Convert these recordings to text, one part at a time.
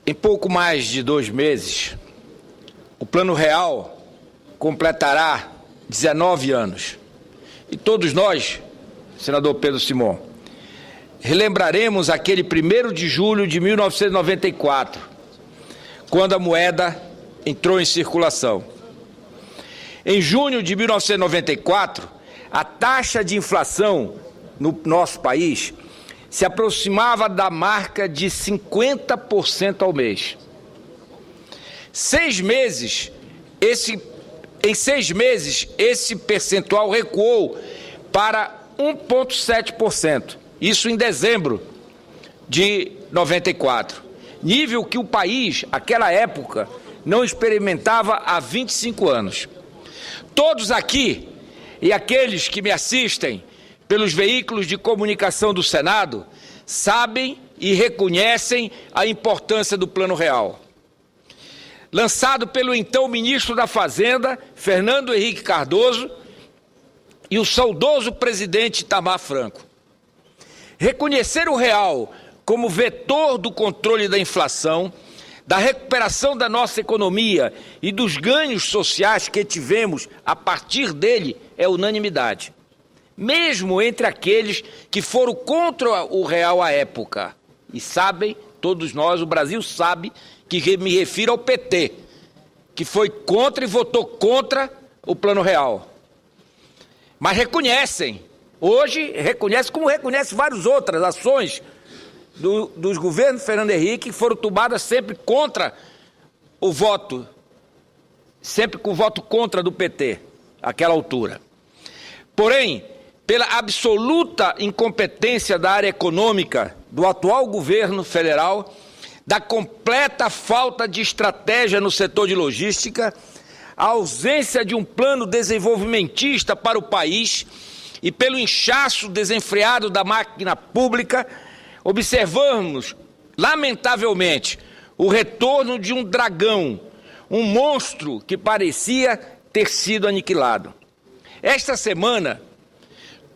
Em pouco mais de 2 meses, o Plano Real completará 19 anos. E todos nós, senador Pedro Simão, relembraremos aquele 1º de julho de 1994, quando a moeda entrou em circulação. Em junho de 1994, a taxa de inflação no nosso país se aproximava da marca de 50% ao mês. Em 6 meses, esse percentual recuou para 1,7%. Isso em dezembro de 94. Nível que o país, naquela época, não experimentava há 25 anos. Todos aqui e aqueles que me assistem pelos veículos de comunicação do Senado sabem e reconhecem a importância do Plano Real. Lançado pelo então ministro da Fazenda, Fernando Henrique Cardoso, e o saudoso presidente Itamar Franco. Reconhecer o real como vetor do controle da inflação, da recuperação da nossa economia e dos ganhos sociais que tivemos a partir dele é unanimidade. Mesmo entre aqueles que foram contra o real à época. E sabem, todos nós, o Brasil sabe que me refiro ao PT, que foi contra e votou contra o Plano Real. Mas reconhecem, hoje reconhecem, como reconhecem várias outras ações dos governos Fernando Henrique, que foram tomadas sempre contra o voto, sempre com o voto contra do PT, àquela altura. Porém, pela absoluta incompetência da área econômica do atual governo federal, da completa falta de estratégia no setor de logística, a ausência de um plano desenvolvimentista para o país e pelo inchaço desenfreado da máquina pública, observamos, lamentavelmente, o retorno de um dragão, um monstro que parecia ter sido aniquilado. Esta semana,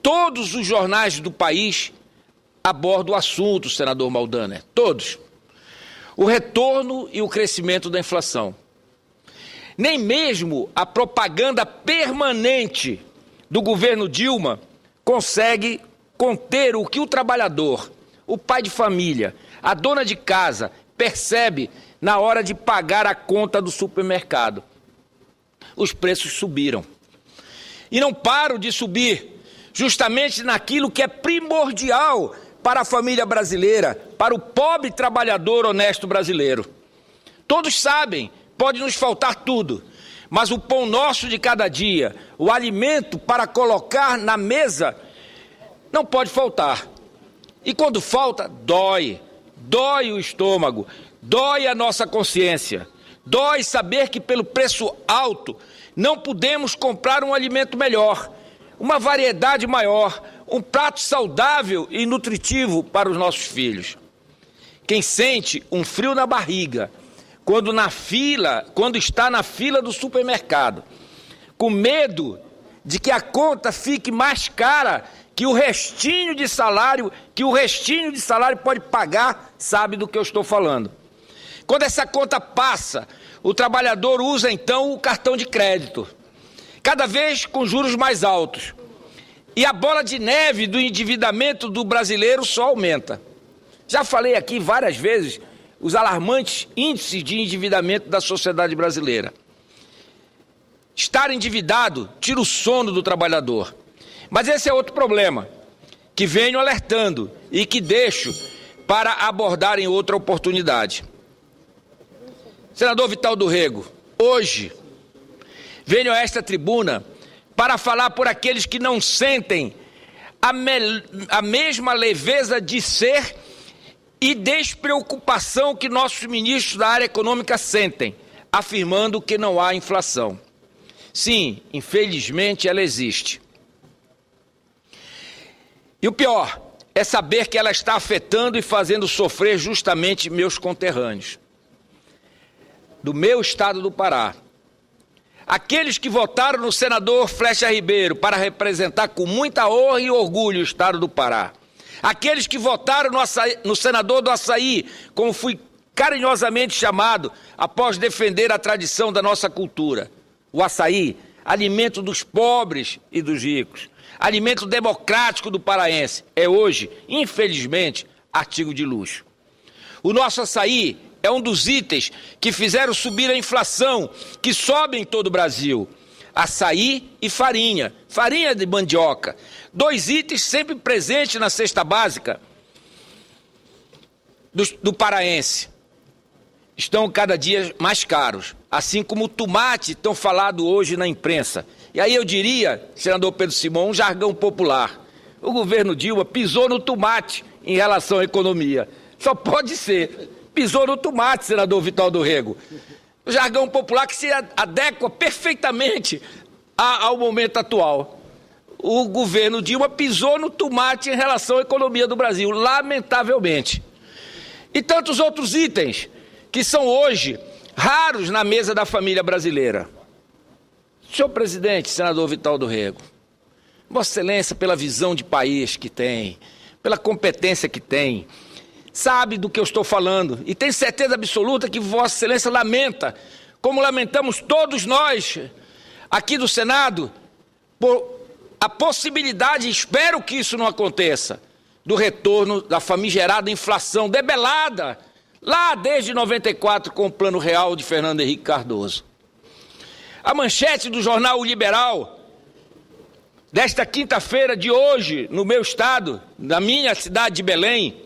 todos os jornais do país abordam o assunto, senador Maldaner, todos. O retorno e o crescimento da inflação. Nem mesmo a propaganda permanente do governo Dilma consegue conter o que o trabalhador, o pai de família, a dona de casa percebe na hora de pagar a conta do supermercado. Os preços subiram. E não param de subir, justamente naquilo que é primordial para a família brasileira, para o pobre trabalhador honesto brasileiro. Todos sabem, pode nos faltar tudo, mas o pão nosso de cada dia, o alimento para colocar na mesa, não pode faltar. E quando falta, dói o estômago, dói a nossa consciência, dói saber que pelo preço alto não podemos comprar um alimento melhor, uma variedade maior, um prato saudável e nutritivo para os nossos filhos. Quem sente um frio na barriga quando está na fila do supermercado, com medo de que a conta fique mais cara que o restinho de salário pode pagar, sabe do que eu estou falando. Quando essa conta passa, o trabalhador usa então o cartão de crédito, cada vez com juros mais altos. E a bola de neve do endividamento do brasileiro só aumenta. Já falei aqui várias vezes os alarmantes índices de endividamento da sociedade brasileira. Estar endividado tira o sono do trabalhador. Mas esse é outro problema, que venho alertando e que deixo para abordar em outra oportunidade. Senador Vital do Rego, hoje venho a esta tribuna para falar por aqueles que não sentem a mesma leveza de ser e despreocupação que nossos ministros da área econômica sentem, afirmando que não há inflação. Sim, infelizmente ela existe. E o pior é saber que ela está afetando e fazendo sofrer justamente meus conterrâneos, do meu estado do Pará. Aqueles que votaram no senador Flecha Ribeiro para representar com muita honra e orgulho o estado do Pará. Aqueles que votaram no senador do Açaí, como fui carinhosamente chamado após defender a tradição da nossa cultura. O açaí, alimento dos pobres e dos ricos, alimento democrático do paraense, é hoje, infelizmente, artigo de luxo. O nosso açaí é um dos itens que fizeram subir a inflação, que sobe em todo o Brasil. Açaí e farinha, farinha de mandioca, 2 itens sempre presentes na cesta básica do paraense. Estão cada dia mais caros, assim como o tomate, tão falado hoje na imprensa. E aí eu diria, senador Pedro Simão, um jargão popular. O governo Dilma pisou no tomate em relação à economia. Só pode ser. Pisou no tomate, senador Vital do Rego. O jargão popular que se adequa perfeitamente ao momento atual. O governo Dilma pisou no tomate em relação à economia do Brasil, lamentavelmente. E tantos outros itens que são hoje raros na mesa da família brasileira. Senhor presidente, senador Vital do Rego, Vossa Excelência, pela visão de país que tem, pela competência que tem, sabe do que eu estou falando e tem certeza absoluta que Vossa Excelência lamenta, como lamentamos todos nós aqui do Senado, por a possibilidade, espero que isso não aconteça, do retorno da famigerada inflação debelada, lá desde 94 com o Plano Real de Fernando Henrique Cardoso. A manchete do jornal O Liberal, desta quinta-feira de hoje, no meu estado, na minha cidade de Belém,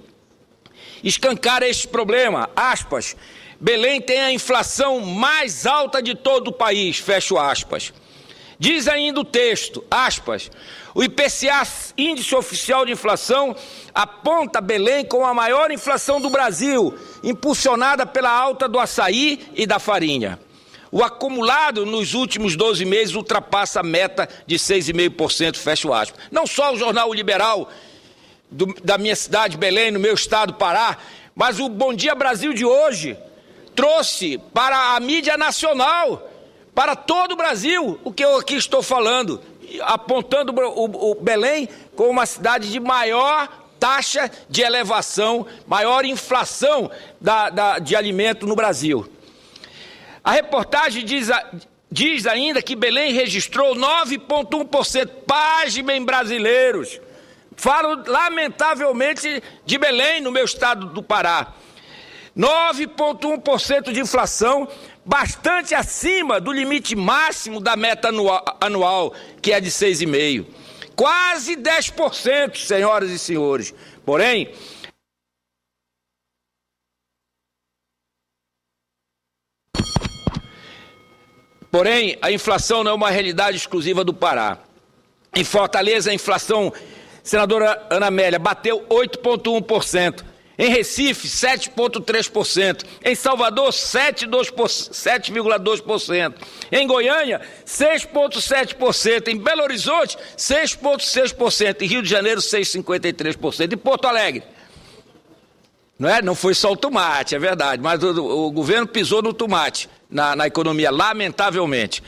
escancara este problema, aspas, Belém tem a inflação mais alta de todo o país, fecho aspas. Diz ainda o texto, aspas, o IPCA, Índice Oficial de Inflação, aponta Belém com a maior inflação do Brasil, impulsionada pela alta do açaí e da farinha. O acumulado nos últimos 12 meses ultrapassa a meta de 6,5%, fecho aspas. Não só o jornal O Liberal, da minha cidade, Belém, no meu estado, Pará, mas o Bom Dia Brasil de hoje trouxe para a mídia nacional, para todo o Brasil, o que eu aqui estou falando, apontando o Belém como uma cidade de maior taxa de elevação, maior inflação de alimento no Brasil. A reportagem diz ainda que Belém registrou 9,1%, pasmem brasileiros. Falo lamentavelmente de Belém, no meu estado do Pará. 9,1% de inflação, bastante acima do limite máximo da meta anual, que é de 6,5%. Quase 10%, senhoras e senhores. Porém, a inflação não é uma realidade exclusiva do Pará. Em Fortaleza, a inflação, senadora Ana Amélia, bateu 8,1%. Em Recife, 7,3%. Em Salvador, 7,2%. Em Goiânia, 6,7%. Em Belo Horizonte, 6,6%. Em Rio de Janeiro, 6,53%. Em Porto Alegre, não foi só o tomate, é verdade, mas o governo pisou no tomate, na economia, lamentavelmente.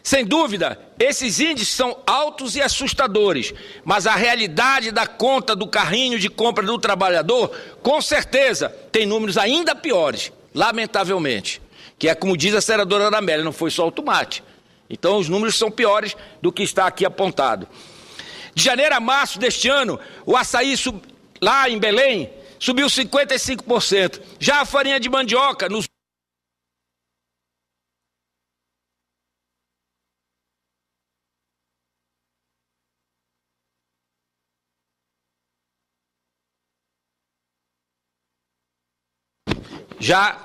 Sem dúvida, esses índices são altos e assustadores, mas a realidade da conta do carrinho de compra do trabalhador, com certeza, tem números ainda piores, lamentavelmente, que é como diz a senadora Ana Amélia, não foi só o tomate. Então os números são piores do que está aqui apontado. De janeiro a março deste ano, o açaí lá em Belém subiu 55%. Já a farinha de mandioca, nos Já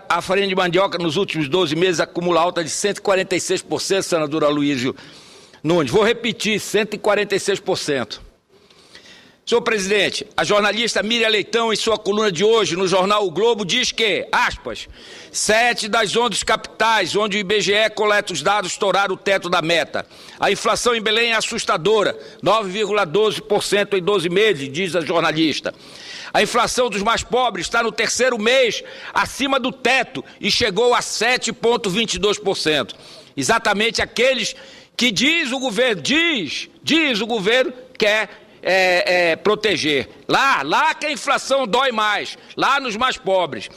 a farinha de mandioca nos últimos 12 meses acumula alta de 146%, senador Aloysio Nunes. Vou repetir, 146%. Senhor presidente, a jornalista Miriam Leitão, em sua coluna de hoje no jornal O Globo, diz que, aspas, 7 das 11 capitais onde o IBGE coleta os dados estouraram o teto da meta. A inflação em Belém é assustadora, 9,12% em 12 meses, diz a jornalista. A inflação dos mais pobres está no terceiro mês acima do teto e chegou a 7,22%. Exatamente aqueles que diz o governo quer proteger. Lá que a inflação dói mais, lá nos mais pobres.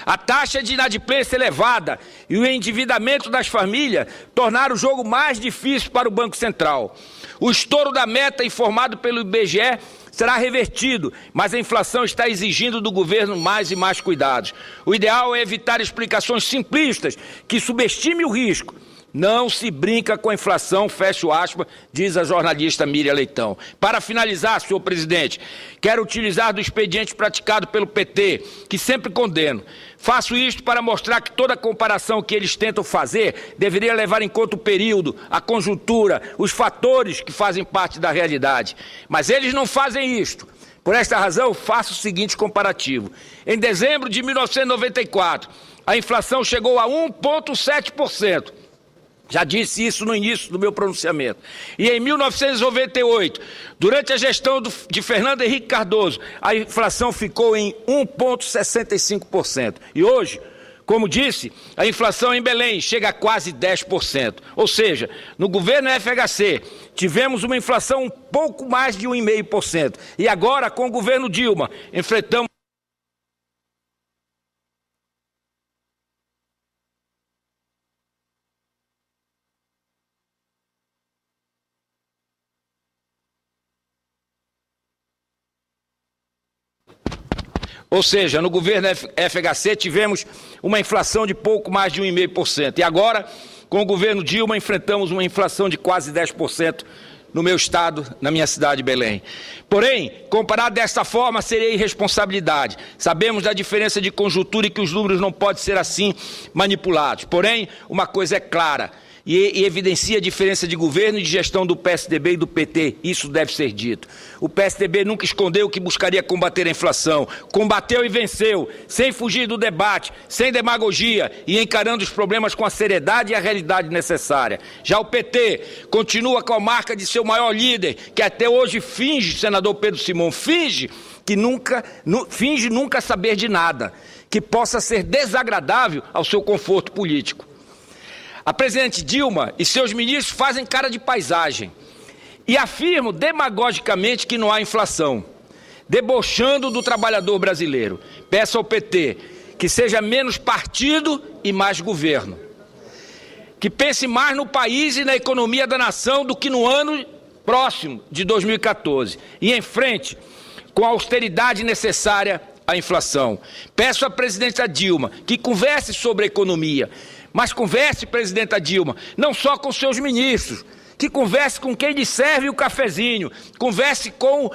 A taxa de inadimplência elevada e o endividamento das famílias tornaram o jogo mais difícil para o Banco Central. O estouro da meta informado pelo IBGE será revertido, mas a inflação está exigindo do governo mais e mais cuidados. O ideal é evitar explicações simplistas que subestimem o risco. Não se brinca com a inflação, fecho aspas, diz a jornalista Miriam Leitão. Para finalizar, senhor presidente, quero utilizar do expediente praticado pelo PT, que sempre condeno. Faço isto para mostrar que toda comparação que eles tentam fazer deveria levar em conta o período, a conjuntura, os fatores que fazem parte da realidade. Mas eles não fazem isto. Por esta razão, faço o seguinte comparativo. Em dezembro de 1994, a inflação chegou a 1,7%. Já disse isso no início do meu pronunciamento. E em 1998, durante a gestão de Fernando Henrique Cardoso, a inflação ficou em 1,65%. E hoje, como disse, a inflação em Belém chega a quase 10%. Ou seja, no governo FHC, tivemos uma inflação um pouco mais de 1,5%. E agora, com o governo Dilma, enfrentamos Ou seja, no governo FHC tivemos uma inflação de pouco mais de 1,5%. E agora, com o governo Dilma, enfrentamos uma inflação de quase 10% no meu estado, na minha cidade, Belém. Porém, comparar desta forma seria irresponsabilidade. Sabemos da diferença de conjuntura e que os números não podem ser assim manipulados. Porém, uma coisa é clara. E evidencia a diferença de governo e de gestão do PSDB e do PT. Isso deve ser dito. O PSDB nunca escondeu que buscaria combater a inflação. Combateu e venceu, sem fugir do debate, sem demagogia e encarando os problemas com a seriedade e a realidade necessária. Já o PT continua com a marca de seu maior líder, que até hoje finge, senador Pedro Simão, finge nunca saber de nada, que possa ser desagradável ao seu conforto político. A presidente Dilma e seus ministros fazem cara de paisagem e afirmam demagogicamente que não há inflação, debochando do trabalhador brasileiro. Peço ao PT que seja menos partido e mais governo, que pense mais no país e na economia da nação do que no ano próximo de 2014 e enfrente com a austeridade necessária à inflação. Peço à presidenta Dilma que converse sobre a economia, mas converse, presidenta Dilma, não só com seus ministros, que converse com quem lhe serve o cafezinho, converse com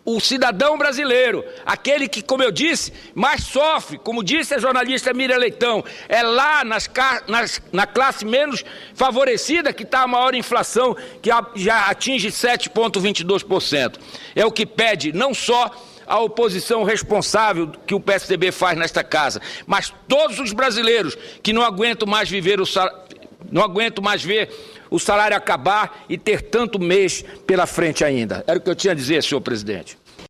o cidadão brasileiro, aquele que, como eu disse, mais sofre, como disse a jornalista Miriam Leitão, é lá na classe menos favorecida que está a maior inflação, que já atinge 7,22%. É o que pede não só a oposição responsável que o PSDB faz nesta casa, mas todos os brasileiros que não aguentam mais ver o salário acabar e ter tanto mês pela frente ainda. Era o que eu tinha a dizer, senhor presidente.